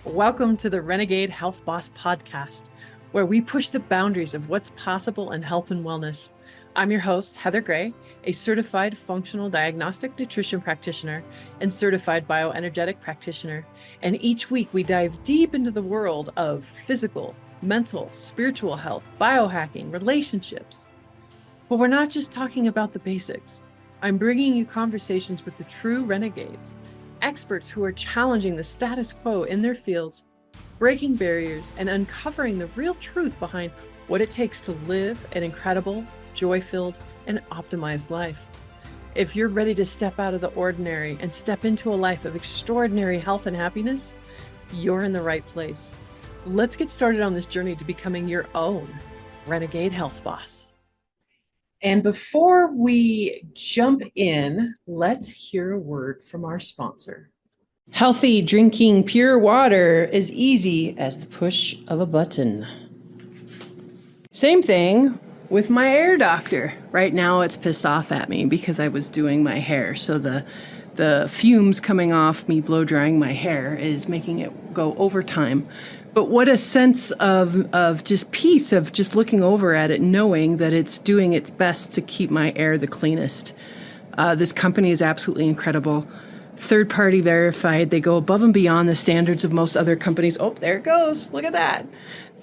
Welcome to the Renegade Health Boss podcast, where we push the boundaries of what's possible in health and wellness. I'm your host, Heather Gray, a certified functional diagnostic nutrition practitioner and certified bioenergetic practitioner. And each week we dive deep into the world of physical, mental, spiritual health, biohacking, relationships. But we're not just talking about the basics. I'm bringing you conversations with the true renegades, experts who are challenging the status quo in their fields, breaking barriers, and uncovering the real truth behind what it takes to live an incredible, joy-filled, and optimized life. If you're ready to step out of the ordinary and step into a life of extraordinary health and happiness, you're in the right place. Let's get started on this journey to becoming your own Renegade Health Boss. And before we jump in, let's hear a word from our sponsor. Healthy drinking pure water is easy as the push of a button. Same thing with my hair doctor. Right now it's pissed off at me because I was doing my hair. So the fumes coming off me blow drying my hair is making it go overtime. But what a sense of just peace of just looking over at it, knowing that it's doing its best to keep my hair the cleanest. This company is absolutely incredible. Third-party verified. They go above and beyond the standards of most other companies. Oh, there it goes. Look at that.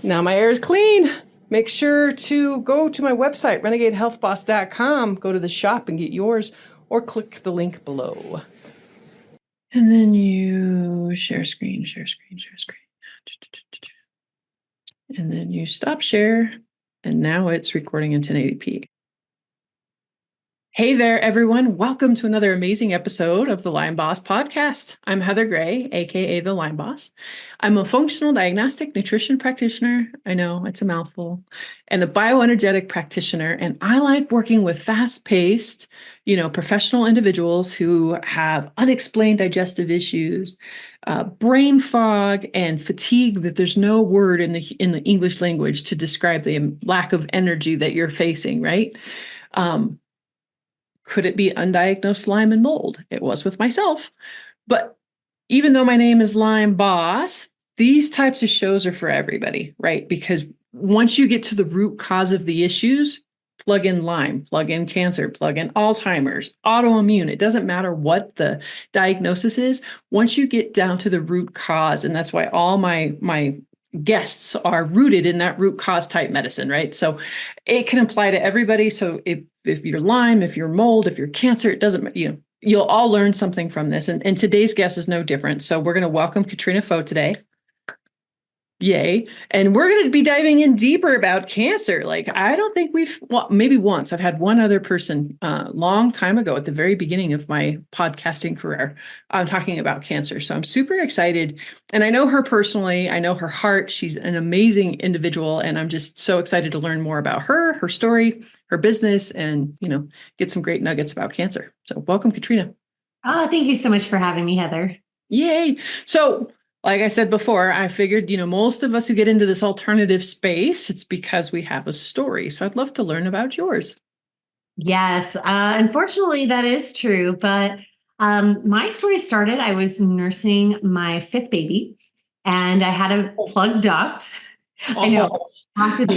Now my hair is clean. Make sure to go to my website, renegadehealthboss.com. Go to the shop and get yours, or click the link below. And then you share screen. And then you stop share. And now it's recording in 1080p. Hey there, everyone. Welcome to another amazing episode of the Lyme Boss podcast. I'm Heather Gray, aka the Lyme Boss. I'm a functional diagnostic nutrition practitioner. I know it's a mouthful, and a bioenergetic practitioner. And I like working with fast-paced, professional individuals who have unexplained digestive issues, brain fog, and fatigue that there's no word in the English language to describe the lack of energy that you're facing, right? Could it be undiagnosed Lyme and mold? It was with myself. But even though my name is Lyme Boss, these types of shows are for everybody, right? Because once you get to the root cause of the issues, plug in Lyme, plug in cancer, plug in Alzheimer's, autoimmune. It doesn't matter what the diagnosis is. Once you get down to the root cause, and that's why all my guests are rooted in that root cause type medicine, right? So it can apply to everybody. So if you're Lyme, if you're mold, if you're cancer, it doesn't, you'll all learn something from this. And today's guest is no different. So we're going to welcome Katrina Foe today. Yay. And we're going to be diving in deeper about cancer. Like, I don't think maybe once. I've had one other person long time ago at the very beginning of my podcasting career talking about cancer. So I'm super excited. And I know her personally. I know her heart. She's an amazing individual. And I'm just so excited to learn more about her story, her business, and, get some great nuggets about cancer. So welcome, Katrina. Oh, thank you so much for having me, Heather. Yay. So like I said before, I figured, most of us who get into this alternative space, it's because we have a story. So I'd love to learn about yours. Yes, unfortunately, that is true. But my story started, I was nursing my fifth baby, and I had a plugged duct. Oh. I know.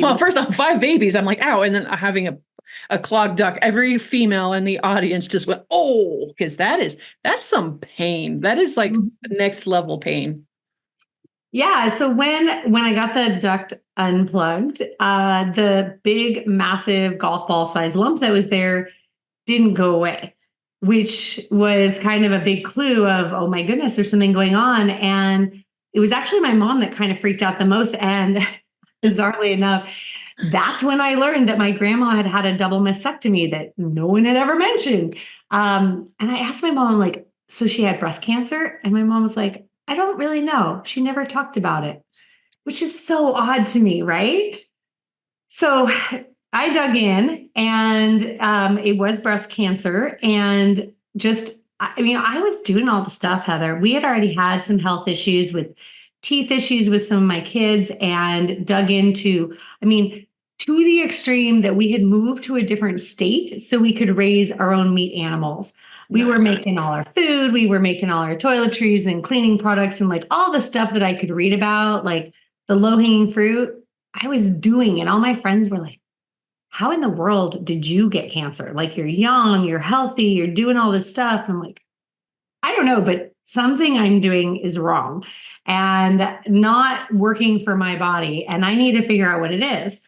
Well, first off, 5 babies. I'm like, ow. And then having a clogged duct. Every female in the audience just went, oh, because that's some pain. That is like next level pain. Yeah. So when I got the duct unplugged, the big, massive golf ball size lump that was there didn't go away, which was kind of a big clue of, oh my goodness, there's something going on. And it was actually my mom that kind of freaked out the most. And bizarrely enough, that's when I learned that my grandma had a double mastectomy that no one had ever mentioned. And I asked my mom, like, so she had breast cancer? And my mom was like, I don't really know. She never talked about it, which is so odd to me, right? So I dug in, and it was breast cancer. And I was doing all the stuff, Heather. We had already had some health issues with teeth issues with some of my kids, and dug into, to the extreme that we had moved to a different state so we could raise our own meat animals. We were making all our food. We were making all our toiletries and cleaning products and like all the stuff that I could read about, like the low-hanging fruit. I was doing, and all my friends were like, how in the world did you get cancer? Like, you're young, you're healthy, you're doing all this stuff. And I'm like, I don't know, but something I'm doing is wrong and not working for my body. And I need to figure out what it is.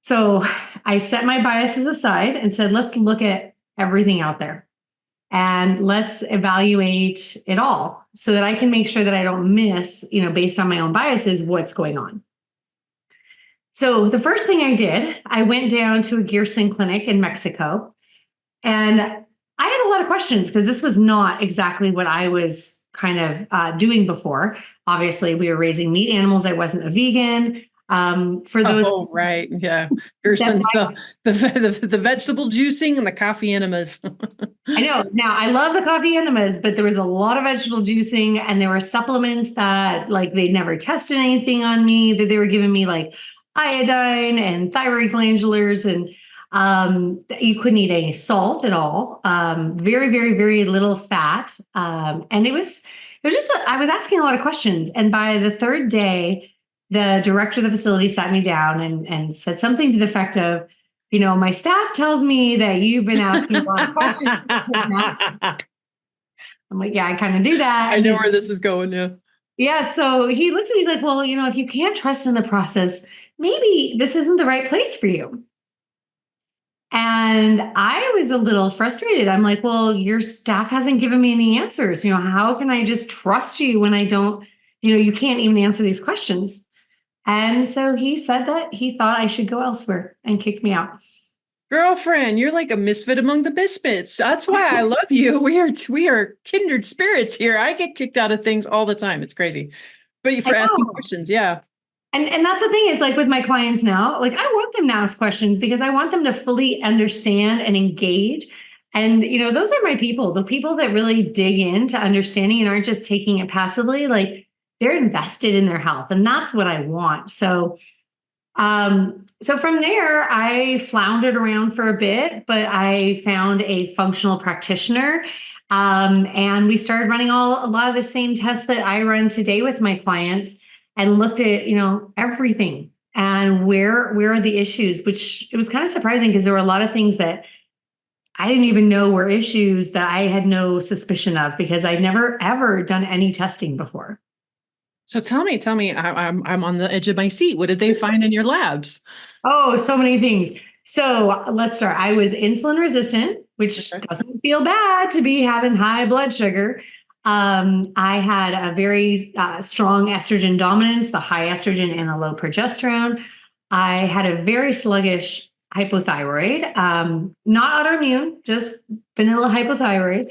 So I set my biases aside and said, let's look at everything out there and let's evaluate it all so that I can make sure that I don't miss, based on my own biases, what's going on. So the first thing I did, I went down to a Gerson clinic in Mexico, and I had a lot of questions because this was not exactly what I was kind of doing before. Obviously, we were raising meat animals. I wasn't a vegan. For those, right, yeah, Gerson's the vegetable juicing and the coffee enemas. I know. Now, I love the coffee enemas, but there was a lot of vegetable juicing, and there were supplements that, like, they never tested anything on me, that they were giving me, like iodine and thyroid glandulars, and you couldn't eat any salt at all. Very, very, very little fat. And it was just, I was asking a lot of questions. And by the third day, the director of the facility sat me down and said something to the effect of, my staff tells me that you've been asking a lot of questions. I'm like, yeah, I kind of do that. I know where this is going. Yeah. Yeah. So he looks at me, he's like, well, if you can't trust in the process, maybe this isn't the right place for you. And I was a little frustrated. I'm like, well, your staff hasn't given me any answers. How can I just trust you when I don't, you can't even answer these questions. And so he said that he thought I should go elsewhere and kicked me out. Girlfriend, you're like a misfit among the misfits. That's why I love you. We are kindred spirits here. I get kicked out of things all the time. It's crazy. But for asking questions, yeah. And that's the thing is, like, with my clients now, like, I want them to ask questions because I want them to fully understand and engage. And, those are my people, the people that really dig into understanding and aren't just taking it passively. Like, they're invested in their health, and that's what I want. So, so from there, I floundered around for a bit, but I found a functional practitioner. And we started running a lot of the same tests that I run today with my clients, and looked at, everything and where are the issues, which it was kind of surprising because there were a lot of things that I didn't even know were issues that I had no suspicion of because I'd never, ever done any testing before. So tell me, I'm on the edge of my seat. What did they find in your labs? Oh, so many things. So let's start. I was insulin resistant, which doesn't feel bad to be having high blood sugar. I had a very strong estrogen dominance, the high estrogen and the low progesterone. I had a very sluggish hypothyroid, not autoimmune, just vanilla hypothyroid.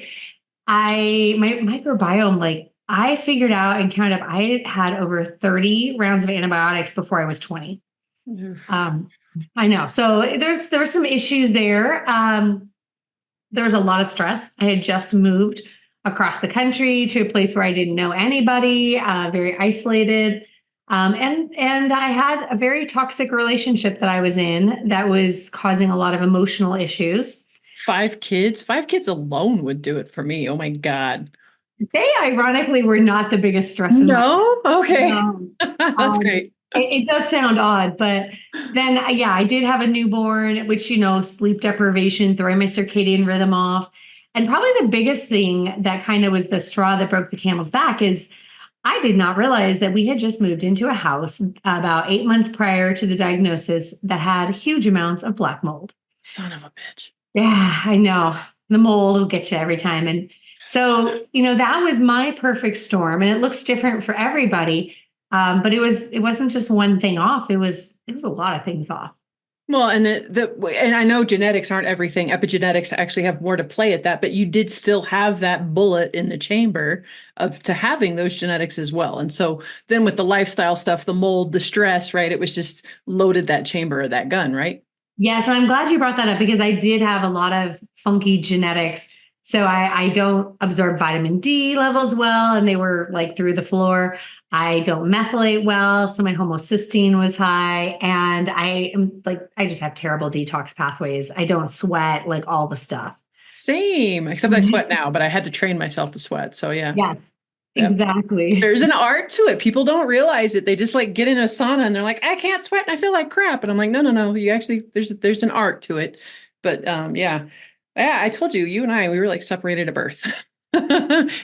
My microbiome, like, I figured out and counted up, I had over 30 rounds of antibiotics before I was 20. I know. So there were some issues there. There was a lot of stress. I had just moved across the country to a place where I didn't know anybody, very isolated. And I had a very toxic relationship that I was in that was causing a lot of emotional issues. 5 kids alone would do it for me. Oh my God. They ironically were not the biggest stress. No? Okay. That's great. It does sound odd, but then, yeah, I did have a newborn, which, sleep deprivation, throwing my circadian rhythm off. And probably the biggest thing that kind of was the straw that broke the camel's back is I did not realize that we had just moved into a house about 8 months prior to the diagnosis that had huge amounts of black mold. Son of a bitch. Yeah, I know. The mold will get you every time. And so, that was my perfect storm, and it looks different for everybody. But it wasn't just one thing off. It was a lot of things off. Well, and and I know genetics aren't everything. Epigenetics actually have more to play at that, but you did still have that bullet in the chamber to having those genetics as well. And so then with the lifestyle stuff, the mold, the stress, right? It was just loaded that chamber of that gun, right? Yes. And I'm glad you brought that up because I did have a lot of funky genetics. So I don't absorb vitamin D levels well, and they were like through the floor. I don't methylate well, so my homocysteine was high, and I just have terrible detox pathways. I don't sweat, like all the stuff. Same, except I sweat now, but I had to train myself to sweat. So yeah. Yes, Yep. exactly. There's an art to it. People don't realize it. They just like get in a sauna and they're like, I can't sweat and I feel like crap. And I'm like, no. You actually, there's an art to it. But yeah. Yeah, I told you, you and I, we were like separated at birth.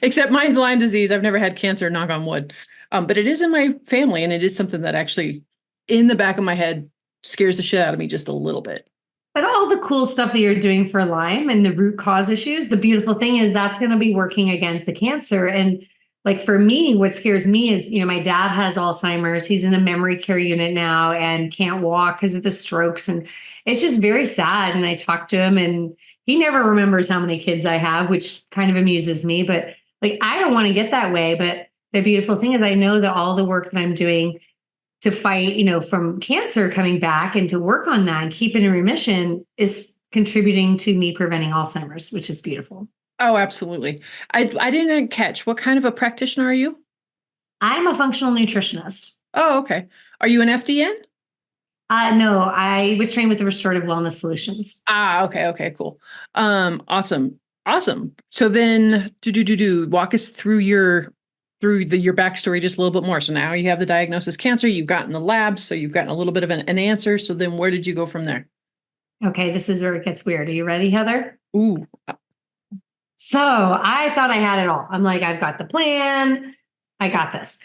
Except mine's Lyme disease. I've never had cancer, knock on wood. But it is in my family, and it is something that actually in the back of my head scares the shit out of me just a little bit. But all the cool stuff that you're doing for Lyme and the root cause issues, the beautiful thing is that's going to be working against the cancer. And like for me, what scares me is, my dad has Alzheimer's. He's in a memory care unit now and can't walk because of the strokes. And it's just very sad. And I talked to him and he never remembers how many kids I have, which kind of amuses me. But like, I don't want to get that way. But the beautiful thing is I know that all the work that I'm doing to fight, from cancer coming back and to work on that and keep it in remission is contributing to me preventing Alzheimer's, which is beautiful. Oh, absolutely. I didn't catch. What kind of a practitioner are you? I'm a functional nutritionist. Oh, okay. Are you an FDN? No, I was trained with the Restorative Wellness Solutions. Okay, cool. Awesome. So then walk us through your backstory just a little bit more. So now you have the diagnosis cancer, you've gotten the labs, so you've gotten a little bit of an answer. So then where did you go from there? Okay, this is where it gets weird. Are you ready, Heather? Ooh. So I thought I had it all. I'm like, I've got the plan. I got this.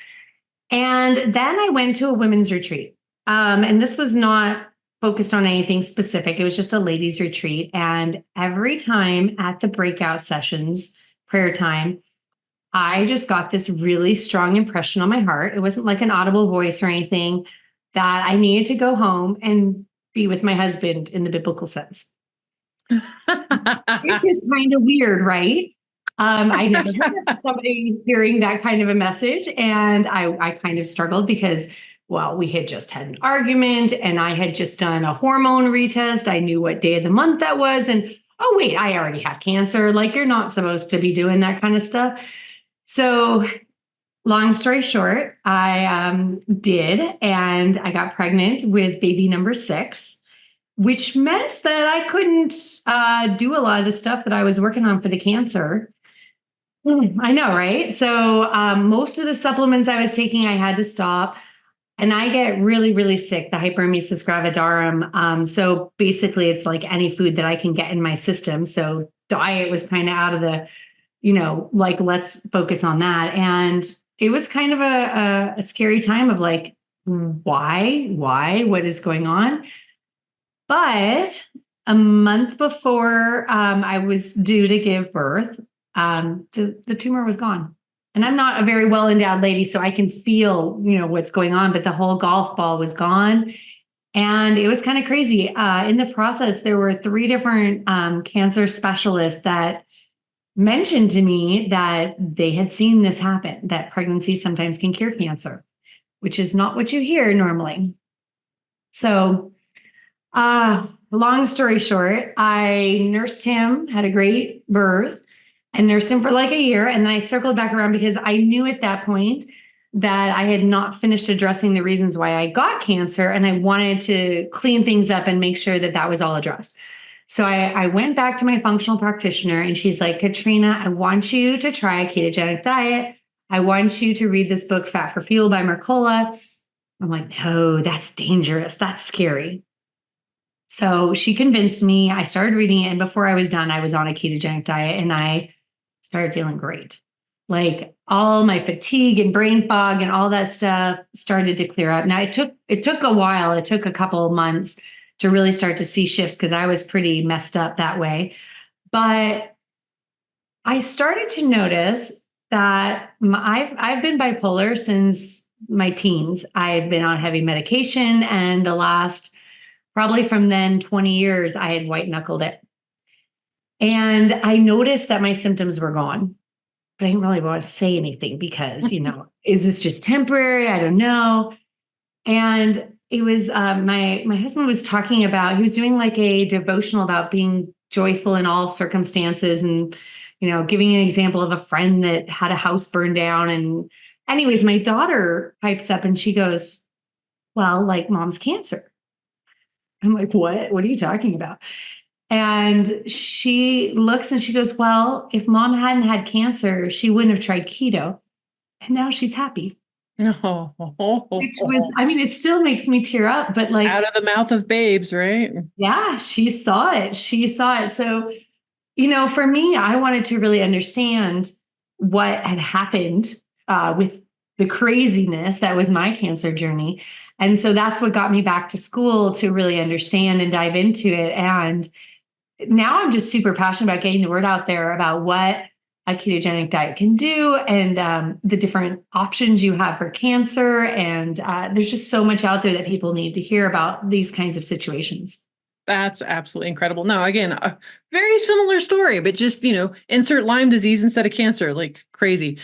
And then I went to a women's retreat. And this was not focused on anything specific. It was just a ladies' retreat. And every time at the breakout sessions, prayer time, I just got this really strong impression on my heart. It wasn't like an audible voice or anything, that I needed to go home and be with my husband in the biblical sense. Which is kind of weird, right? I never heard of somebody hearing that kind of a message. And I kind of struggled because, well, we had just had an argument and I had just done a hormone retest. I knew what day of the month that was. And, oh, wait, I already have cancer. Like, you're not supposed to be doing that kind of stuff. So long story short, I did, and I got pregnant with baby number 6, which meant that I couldn't do a lot of the stuff that I was working on for the cancer. I know, right? So most of the supplements I was taking, I had to stop. And I get really, really sick, the hyperemesis gravidarum. So basically, it's like any food that I can get in my system. So diet was kind of out of the, like, let's focus on that. And it was kind of a scary time of like, why, what is going on? But a month before I was due to give birth, the tumor was gone. And I'm not a very well endowed lady, so I can feel, what's going on, but the whole golf ball was gone. And it was kind of crazy. In the process, there were 3 different cancer specialists that mentioned to me that they had seen this happen, that pregnancy sometimes can cure cancer, which is not what you hear normally. So long story short, I nursed him, had a great birth, and nursed him for like a year. And then I circled back around because I knew at that point that I had not finished addressing the reasons why I got cancer. And I wanted to clean things up and make sure that that was all addressed. So I went back to my functional practitioner and she's like, Katrina, I want you to try a ketogenic diet. I want you to read this book, Fat for Fuel by Mercola. I'm like, no, that's dangerous. That's scary. So she convinced me. I started reading it. And before I was done, I was on a ketogenic diet and I started feeling great. Like all my fatigue and brain fog and all that stuff started to clear up. Now it took a while. It took a couple of months to really start to see shifts because I was pretty messed up that way. But I started to notice that I've been bipolar since my teens. I've been on heavy medication, and the last probably from then 20 years, I had white knuckled it. And I noticed that my symptoms were gone, but I didn't really want to say anything because, is this just temporary? I don't know. And it was my husband was talking about, he was doing like a devotional about being joyful in all circumstances and, giving an example of a friend that had a house burned down. And anyways, my daughter pipes up and she goes, well, like mom's cancer. I'm like, what? What are you talking about? And she looks and she goes, well, if mom hadn't had cancer, she wouldn't have tried keto. And now she's happy. No. Which was, I mean, it still makes me tear up, but like, out of the mouth of babes, right? yeah, she saw it. She saw it. So, for me, I wanted to really understand what had happened with the craziness that was my cancer journey. And so that's what got me back to school to really understand and dive into it. And now I'm just super passionate about getting the word out there about what a ketogenic diet can do and the different options you have for cancer. And there's just so much out there that people need to hear about these kinds of situations. That's absolutely incredible. No, again, a very similar story, but just, insert Lyme disease instead of cancer, like crazy,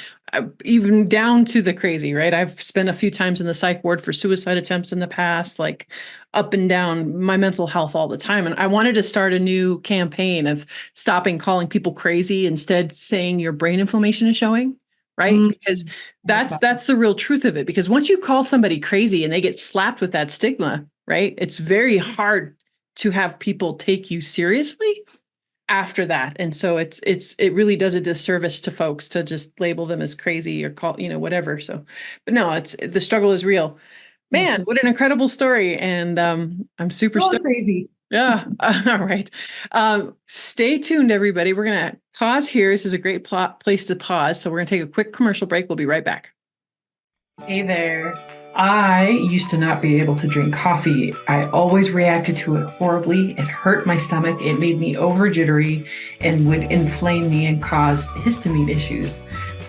even down to the crazy, right? I've spent a few times in the psych ward for suicide attempts in the past, like up and down my mental health all the time. And I wanted to start a new campaign of stopping calling people crazy, instead saying your brain inflammation is showing. Right. Because that's the real truth of it. Because once you call somebody crazy and they get slapped with that stigma, right, it's very hard to have people take you seriously after that. And so it really does a disservice to folks to just label them as crazy or call, whatever. So, but no, the struggle is real, man. Yes. What an incredible story. And I'm super stoked. Crazy. Yeah. All right. Stay tuned, everybody. We're going to pause here. This is a great place to pause. So we're going to take a quick commercial break. We'll be right back. Hey there. I used to not be able to drink coffee. I always reacted to it horribly. It hurt my stomach. It made me over jittery and would inflame me and cause histamine issues.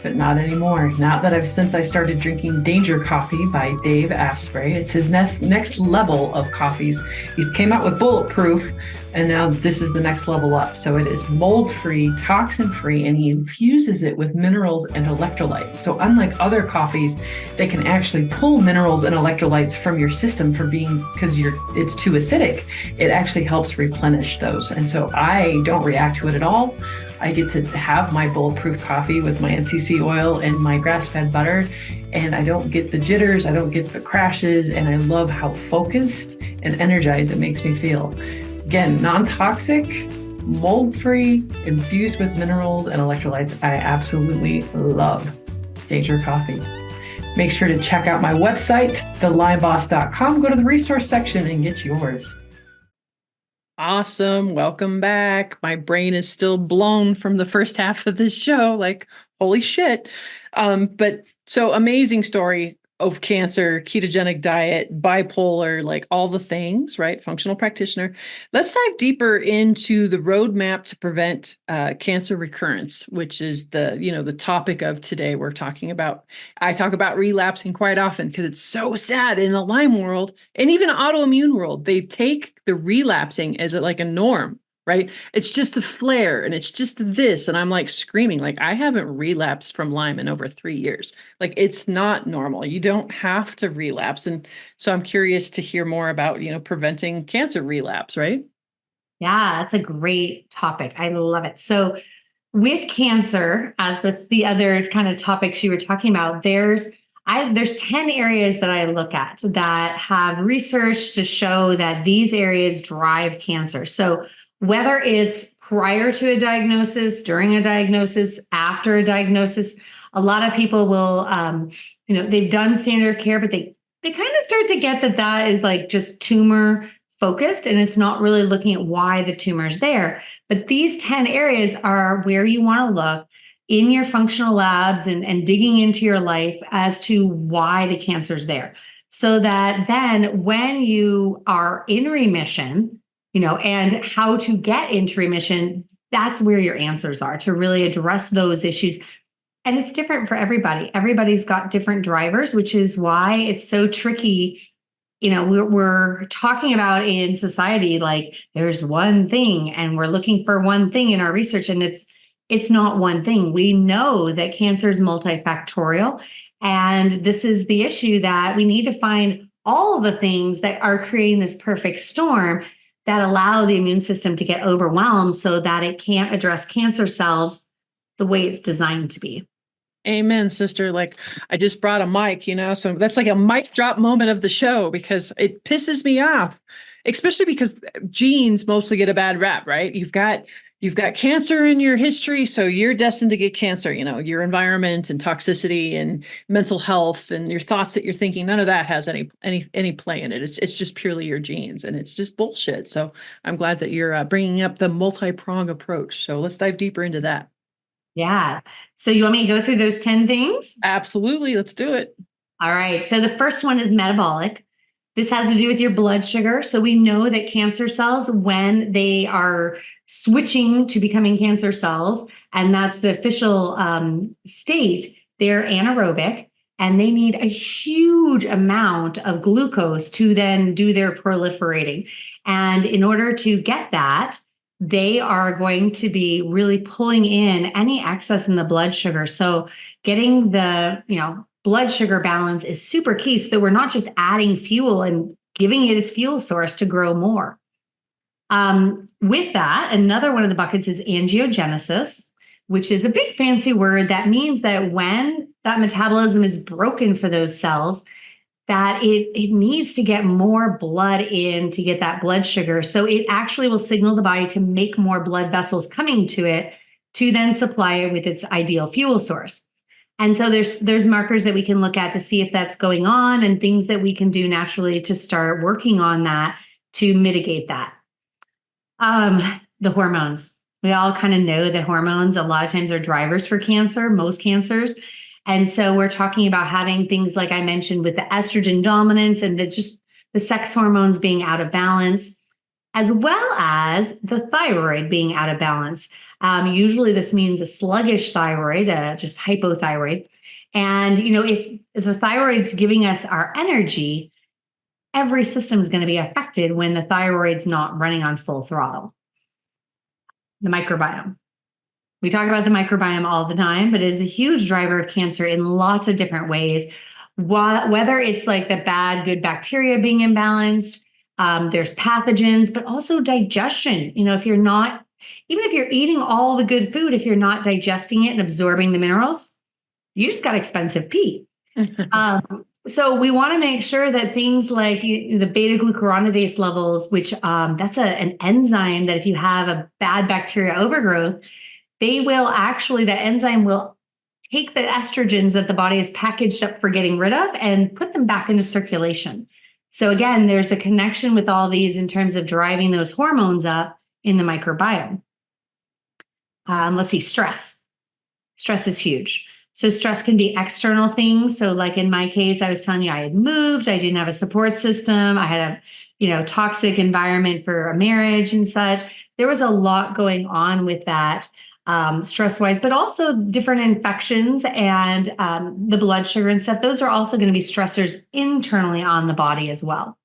But not anymore. Now that since I started drinking Danger Coffee by Dave Asprey, it's his next level of coffees. He came out with Bulletproof, and now this is the next level up. So it is mold-free, toxin-free, and he infuses it with minerals and electrolytes. So unlike other coffees, they can actually pull minerals and electrolytes from your system because it's too acidic. It actually helps replenish those. And so I don't react to it at all. I get to have my Bulletproof coffee with my MCC oil and my grass-fed butter, and I don't get the jitters, I don't get the crashes, and I love how focused and energized it makes me feel. Again, non-toxic, mold-free, infused with minerals and electrolytes. I absolutely love Danger Coffee. Make sure to check out my website, thelymeboss.com. Go to the resource section and get yours. Awesome. Welcome back. My brain is still blown from the first half of this show. Like, holy shit. But so amazing story of cancer, ketogenic diet, bipolar, like all the things, right? Functional practitioner. Let's dive deeper into the roadmap to prevent cancer recurrence, which is the topic of today. I talk about relapsing quite often because it's so sad in the Lyme world and even autoimmune world. They take the relapsing as like a norm. Right? It's just a flare and it's just this. And I'm like screaming, like, I haven't relapsed from Lyme in over 3 years. Like, it's not normal. You don't have to relapse. And so I'm curious to hear more about, preventing cancer relapse, right? Yeah, that's a great topic. I love it. So with cancer, as with the other kind of topics you were talking about, there's 10 areas that I look at that have research to show that these areas drive cancer. So whether it's prior to a diagnosis, during a diagnosis, after a diagnosis, a lot of people will, they've done standard of care, but they kind of start to get that is like just tumor focused, and it's not really looking at why the tumor is there. But these 10 areas are where you want to look in your functional labs and digging into your life as to why the cancer is there. So that then when you are in remission, and how to get into remission, that's where your answers are to really address those issues. And it's different for everybody. Everybody's got different drivers, which is why it's so tricky. We're talking about in society, like there's one thing and we're looking for one thing in our research, and it's not one thing. We know that cancer is multifactorial. And this is the issue, that we need to find all of the things that are creating this perfect storm that allow the immune system to get overwhelmed so that it can't address cancer cells the way it's designed to be. Amen, sister. Like, I just brought a mic, so that's like a mic drop moment of the show, because it pisses me off especially because genes mostly get a bad rap, right? You've got cancer in your history, so you're destined to get cancer. Your environment and toxicity and mental health and your thoughts that you're thinking, none of that has any play in it. It's just purely your genes, and it's just bullshit. So I'm glad that you're bringing up the multi-prong approach. So let's dive deeper into that. Yeah. So you want me to go through those 10 things? Absolutely. Let's do it. All right. So the first one is metabolic. This has to do with your blood sugar. So we know that cancer cells, when they are switching to becoming cancer cells, and that's the official state, they're anaerobic and they need a huge amount of glucose to then do their proliferating. And in order to get that, they are going to be really pulling in any excess in the blood sugar. So getting the, blood sugar balance is super key, so that we're not just adding fuel and giving it its fuel source to grow more. With that, another one of the buckets is angiogenesis, which is a big fancy word that means that when that metabolism is broken for those cells, that it needs to get more blood in to get that blood sugar. So it actually will signal the body to make more blood vessels coming to it to then supply it with its ideal fuel source. And so there's markers that we can look at to see if that's going on, and things that we can do naturally to start working on that to mitigate that. The hormones. We all kind of know that hormones a lot of times are drivers for cancer, most cancers. And so we're talking about having things like I mentioned with the estrogen dominance and the sex hormones being out of balance, as well as the thyroid being out of balance. Usually this means a sluggish thyroid, just hypothyroid. And, if the thyroid's giving us our energy, every system is going to be affected when the thyroid's not running on full throttle. The microbiome. We talk about the microbiome all the time, but it is a huge driver of cancer in lots of different ways. Whether it's like the bad, good bacteria being imbalanced, there's pathogens, but also digestion. Even if you're eating all the good food, if you're not digesting it and absorbing the minerals, you just got expensive pee. So we want to make sure that things like the beta-glucuronidase levels, which that's an enzyme that if you have a bad bacteria overgrowth, that enzyme will take the estrogens that the body is packaged up for getting rid of and put them back into circulation. So again, there's a connection with all these in terms of driving those hormones up in the microbiome. Let's see, stress. Stress is huge. So stress can be external things. So like in my case, I was telling you I had moved, I didn't have a support system, I had a toxic environment for a marriage and such. There was a lot going on with that stress-wise, but also different infections and the blood sugar and stuff. Those are also going to be stressors internally on the body as well.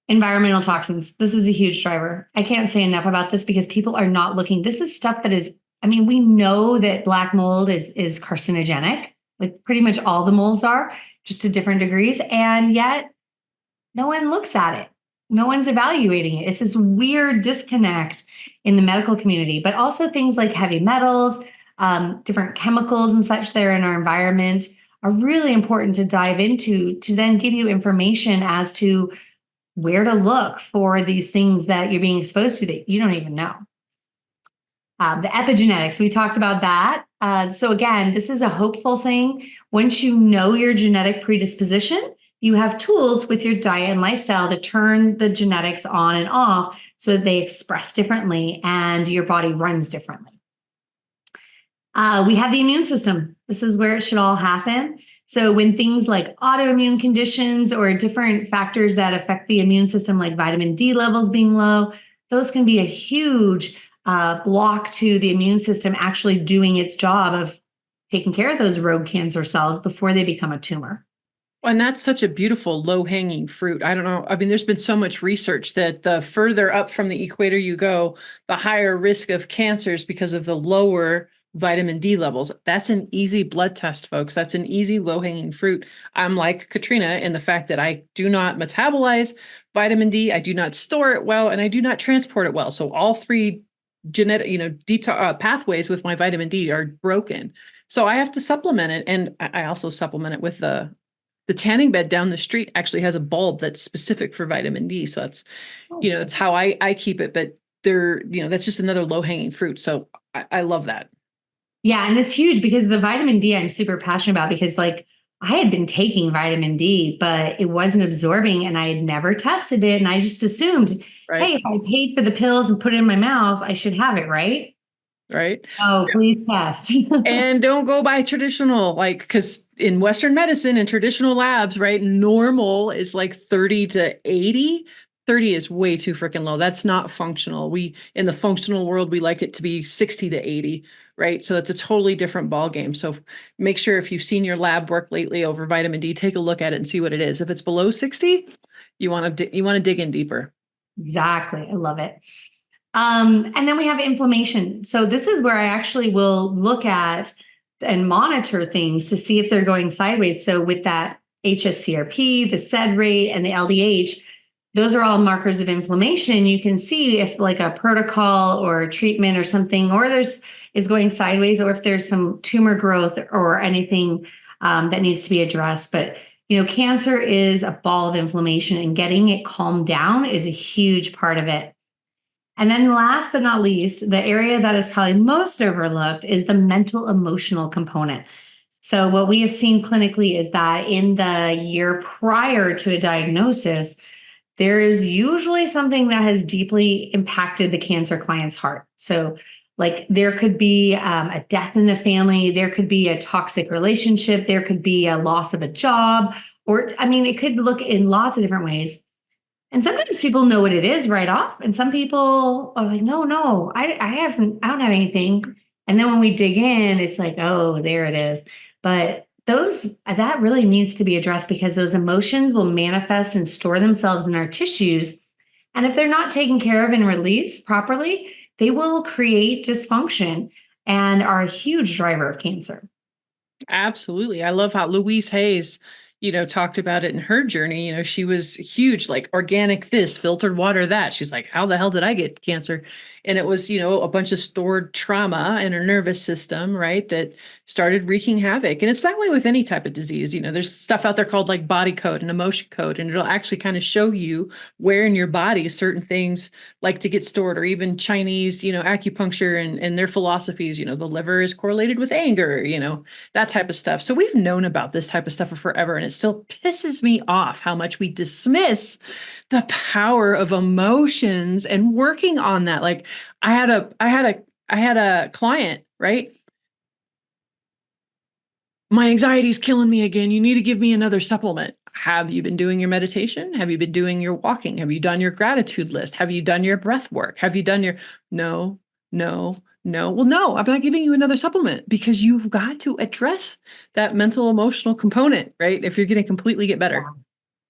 Environmental toxins. This is a huge driver. I can't say enough about this because people are not looking. This is stuff that is, we know that black mold is carcinogenic, like pretty much all the molds are, just to different degrees. And yet no one looks at it. No one's evaluating it. It's this weird disconnect in the medical community, but also things like heavy metals, different chemicals and such that are in our environment are really important to dive into to then give you information as to where to look for these things that you're being exposed to that you don't even know. The epigenetics, we talked about that. So again, this is a hopeful thing. Once you know your genetic predisposition, you have tools with your diet and lifestyle to turn the genetics on and off so that they express differently and your body runs differently. We have the immune system. This is where it should all happen. So when things like autoimmune conditions or different factors that affect the immune system, like vitamin D levels being low, those can be a huge block to the immune system actually doing its job of taking care of those rogue cancer cells before they become a tumor. And that's such a beautiful low-hanging fruit. I don't know. There's been so much research that the further up from the equator you go, the higher risk of cancers because of the lower vitamin D levels. That's an easy blood test, folks. That's an easy low-hanging fruit. I'm like Katrina in the fact that I do not metabolize vitamin D, I do not store it well, and I do not transport it well. So all three genetic, pathways with my vitamin D are broken. So I have to supplement it, and I also supplement it with the the tanning bed down the street actually has a bulb that's specific for vitamin D. So that's, that's how I keep it. But that's just another low hanging fruit. So I love that. Yeah, and it's huge because the vitamin D I'm super passionate about because like I had been taking vitamin D, but it wasn't absorbing and I had never tested it. And I just assumed, Right. hey, if I paid for the pills and put it in my mouth, I should have it, right? Right. Oh, please test. And don't go by traditional, like, because in Western medicine and traditional labs, right, normal is like 30 to 80. 30 is way too freaking low. That's not functional. In the functional world, we like it to be 60 to 80, right? So it's a totally different ball game. So make sure if you've seen your lab work lately over vitamin D, take a look at it and see what it is. If it's below 60, you want to dig in deeper. Exactly. I love it. And then we have inflammation. So this is where I actually will look at and monitor things to see if they're going sideways. So with that HSCRP, the SED rate, and the LDH, those are all markers of inflammation. You can see if like a protocol or a treatment or something, or is going sideways, or if there's some tumor growth or anything that needs to be addressed. But cancer is a ball of inflammation, and getting it calmed down is a huge part of it. And then last but not least, the area that is probably most overlooked is the mental emotional component. So what we have seen clinically is that in the year prior to a diagnosis, there is usually something that has deeply impacted the cancer client's heart. So like there could be a death in the family, there could be a toxic relationship, there could be a loss of a job, or it could look in lots of different ways. And sometimes people know what it is right off. And some people are like, no, I don't have anything. And then when we dig in, it's like, oh, there it is. But that really needs to be addressed because those emotions will manifest and store themselves in our tissues. And if they're not taken care of and released properly, they will create dysfunction and are a huge driver of cancer. Absolutely. I love how Louise Hayes, talked about it in her journey. She was huge, like organic this, filtered water that. She's like, how the hell did I get cancer? And it was, a bunch of stored trauma in her nervous system, right? That started wreaking havoc. And it's that way with any type of disease. There's stuff out there called like body code and emotion code, and it'll actually kind of show you where in your body certain things like to get stored, or even Chinese, acupuncture and their philosophies, the liver is correlated with anger, that type of stuff. So we've known about this type of stuff for forever. And it still pisses me off how much we dismiss the power of emotions and working on that. Like I had a client, right? My anxiety is killing me again. You need to give me another supplement. Have you been doing your meditation? Have you been doing your walking? Have you done your gratitude list? Have you done your breath work? Have you done your no? Well, no, I'm not giving you another supplement because you've got to address that mental emotional component, right? If you're going to completely get better.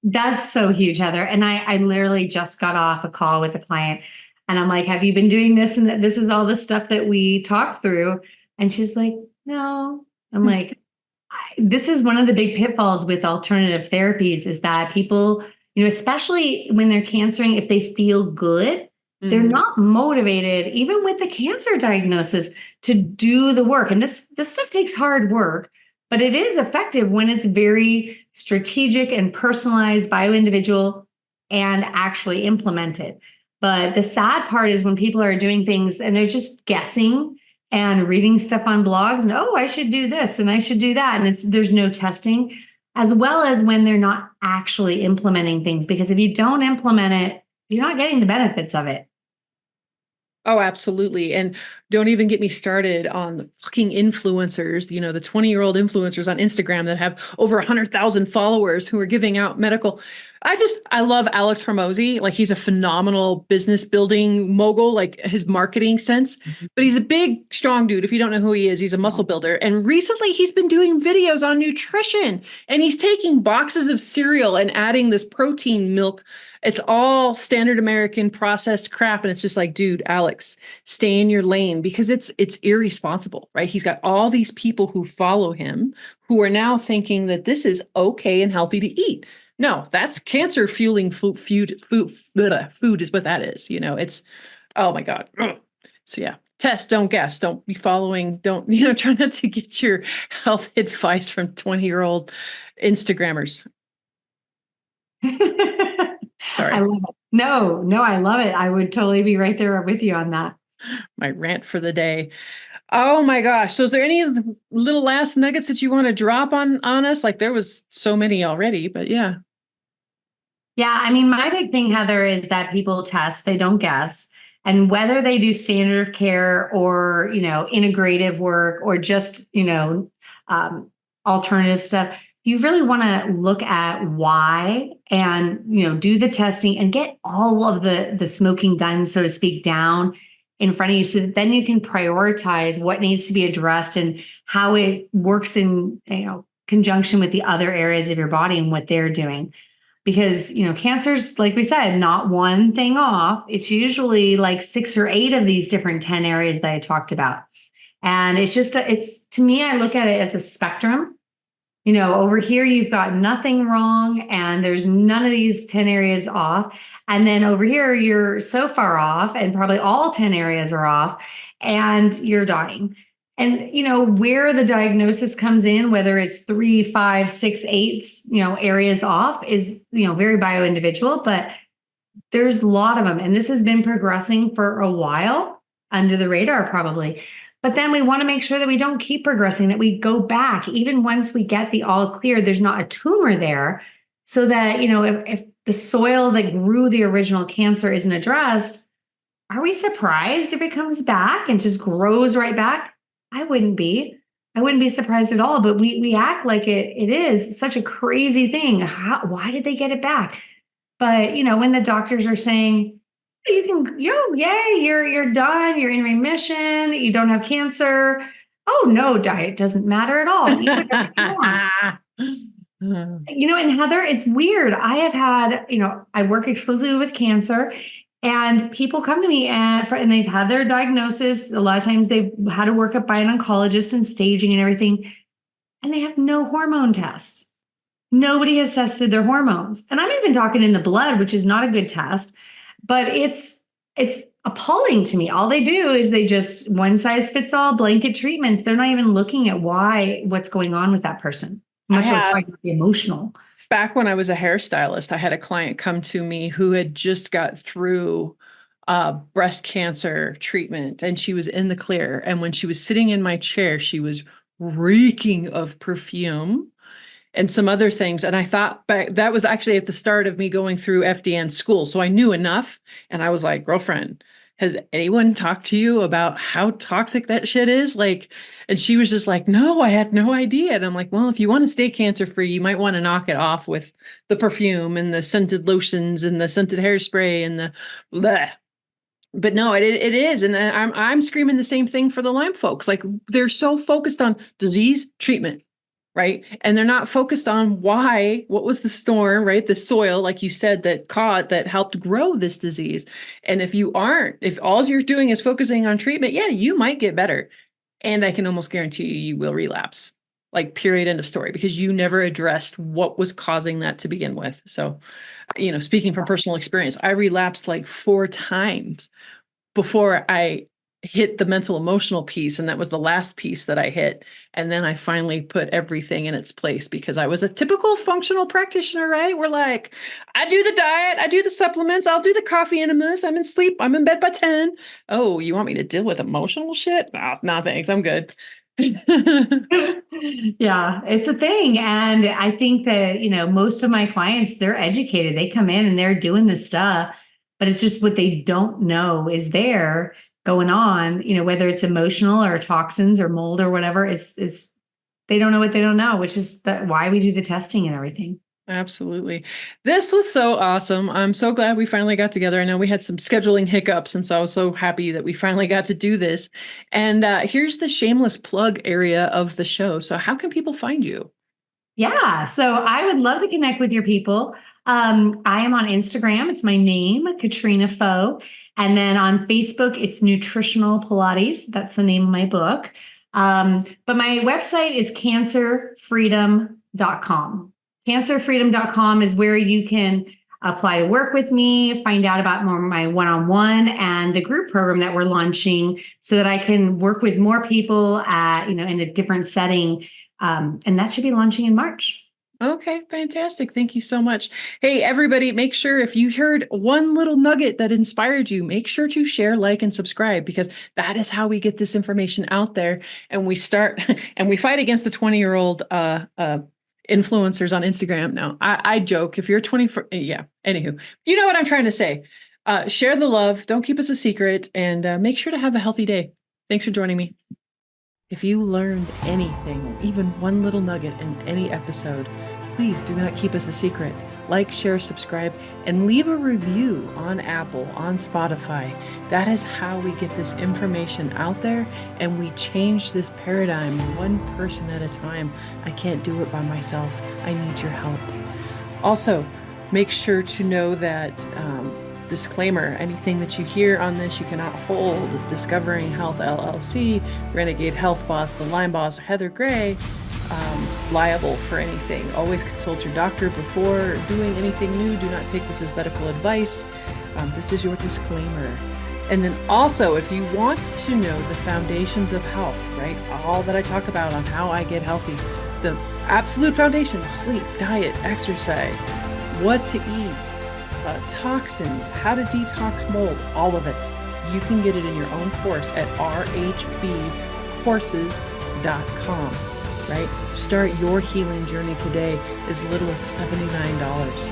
That's so huge, Heather. And I literally just got off a call with a client and I'm like, have you been doing this? And this is all the stuff that we talked through. And she's like, no. I'm like, this is one of the big pitfalls with alternative therapies is that people, especially when they're cancering, if they feel good, they're not motivated, even with the cancer diagnosis, to do the work. And this stuff takes hard work, but it is effective when it's very strategic and personalized, bio-individual, and actually implemented. But the sad part is when people are doing things and they're just guessing and reading stuff on blogs and, oh, I should do this and I should do that. And there's no testing, as well as when they're not actually implementing things. Because if you don't implement it, you're not getting the benefits of it. Oh, absolutely. And don't even get me started on the fucking influencers, the 20-year-old influencers on Instagram that have over 100,000 followers who are giving out medical. I love Alex Hormozy. Like he's a phenomenal business building mogul, like his marketing sense, but he's a big, strong dude. If you don't know who he is, he's a muscle builder. And recently he's been doing videos on nutrition and he's taking boxes of cereal and adding this protein milk. It's all standard American processed crap. And it's just like, dude, Alex, stay in your lane because it's irresponsible, right? He's got all these people who follow him who are now thinking that this is okay and healthy to eat. No, that's cancer fueling food is what that is. It's, oh my God. Ugh. So yeah, Test, don't guess, don't be following, don't, try not to get your health advice from 20-year-old Instagrammers. I Sorry, love it. No, I love it. I would totally be right there with you on that. my rant for the day. Oh my gosh. So is there any little last nuggets that you want to drop on us? Like there was so many already, but yeah. Yeah, I mean, my big thing, Heather, is that people test, they don't guess. And whether they do standard of care or, integrative work or just, alternative stuff, you really want to look at why and, do the testing and get all of the smoking guns, so to speak, down in front of you so that then you can prioritize what needs to be addressed and how it works in, conjunction with the other areas of your body and what they're doing. Because, cancer's, like we said, not one thing off. It's usually like 6 or 8 of these different 10 areas that I talked about. And it's to me, I look at it as a spectrum. Over here, you've got nothing wrong and there's none of these 10 areas off. And then over here, you're so far off and probably all 10 areas are off and you're dying. And, where the diagnosis comes in, whether it's 3, 5, 6, 8, areas off is, very bio-individual, but there's a lot of them. And this has been progressing for a while under the radar, probably. But then we want to make sure that we don't keep progressing, that we go back, even once we get the all clear, there's not a tumor there. So that, if the soil that grew the original cancer isn't addressed, are we surprised if it comes back and just grows right back? I wouldn't be. I wouldn't be surprised at all, but we act like it is such a crazy thing. Why did they get it back? But, when the doctors are saying, you can, yay, you're done, you're in remission, you don't have cancer. Oh, no, diet doesn't matter at all. You can and Heather, it's weird. I have had, I work exclusively with cancer. And people come to me and they've had their diagnosis. A lot of times they've had a workup by an oncologist and staging and everything. And they have no hormone tests. Nobody has tested their hormones. And I'm even talking in the blood, which is not a good test. But it's appalling to me. All they do is they just one size fits all blanket treatments. They're not even looking at what's going on with that person. Much less talking about the emotional. Back when I was a hairstylist, I had a client come to me who had just got through breast cancer treatment and she was in the clear. And when she was sitting in my chair, she was reeking of perfume and some other things. And I thought that was actually at the start of me going through FDN school. So I knew enough. And I was like, girlfriend, has anyone talked to you about how toxic that shit is? And she was just like, no, I had no idea. And I'm like, well, if you want to stay cancer free, you might want to knock it off with the perfume and the scented lotions and the scented hairspray and the bleh. But no, it is. And I'm screaming the same thing for the Lyme folks. Like they're so focused on disease treatment. Right. And they're not focused on what was the storm, right? The soil, like you said, that helped grow this disease. And if all you're doing is focusing on treatment, yeah, you might get better. And I can almost guarantee you will relapse, like period, end of story, because you never addressed what was causing that to begin with. So, speaking from personal experience, I relapsed like 4 times before I hit the mental emotional piece. And that was the last piece that I hit. And then I finally put everything in its place because I was a typical functional practitioner, right? We're like, I do the diet, I do the supplements, I'll do the coffee enemas, I'm in sleep, I'm in bed by 10. Oh, you want me to deal with emotional shit? No, thanks, I'm good. Yeah, it's a thing. And I think that, most of my clients, they're educated. They come in and they're doing this stuff, but it's just what they don't know is there going on, whether it's emotional or toxins or mold or whatever, it's they don't know what they don't know, which is why we do the testing and everything. Absolutely. This was so awesome. I'm so glad we finally got together. I know we had some scheduling hiccups, and so I was so happy that we finally got to do this. And here's the shameless plug area of the show. So how can people find you? Yeah, so I would love to connect with your people. I am on Instagram. It's my name, Katrina Foe. And then on Facebook, it's Nutritional Pilates. That's the name of my book. But my website is cancerfreedom.com. Cancerfreedom.com is where you can apply to work with me, find out about more of my one-on-one and the group program that we're launching so that I can work with more people in a different setting. And that should be launching in March. Okay, fantastic. Thank you so much. Hey, everybody, make sure if you heard one little nugget that inspired you, make sure to share, like, and subscribe, because that is how we get this information out there. And we start and we fight against the 20-year-old influencers on Instagram. Now, I joke, if you're 24, yeah, anywho, you know what I'm trying to say. Share the love. Don't keep us a secret, and make sure to have a healthy day. Thanks for joining me. If you learned anything, even one little nugget in any episode, please do not keep us a secret. Like, share, subscribe, and leave a review on Apple, on Spotify. That is how we get this information out there, and we change this paradigm one person at a time. I can't do it by myself. I need your help. Also, make sure to know that disclaimer, anything that you hear on this, you cannot hold Discovering Health LLC, Renegade Health Boss, the Lyme Boss, Heather Gray, liable for anything. Always consult your doctor before doing anything new. Do not take this as medical advice. This is your disclaimer. And then also, if you want to know the foundations of health, right? All that I talk about on how I get healthy, the absolute foundations: sleep, diet, exercise, what to eat, toxins, how to detox mold, all of it. You can get it in your own course at rhbcourses.com, right? Start your healing journey today, as little as $79.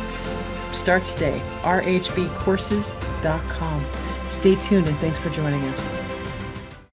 Start today, rhbcourses.com. Stay tuned, and thanks for joining us.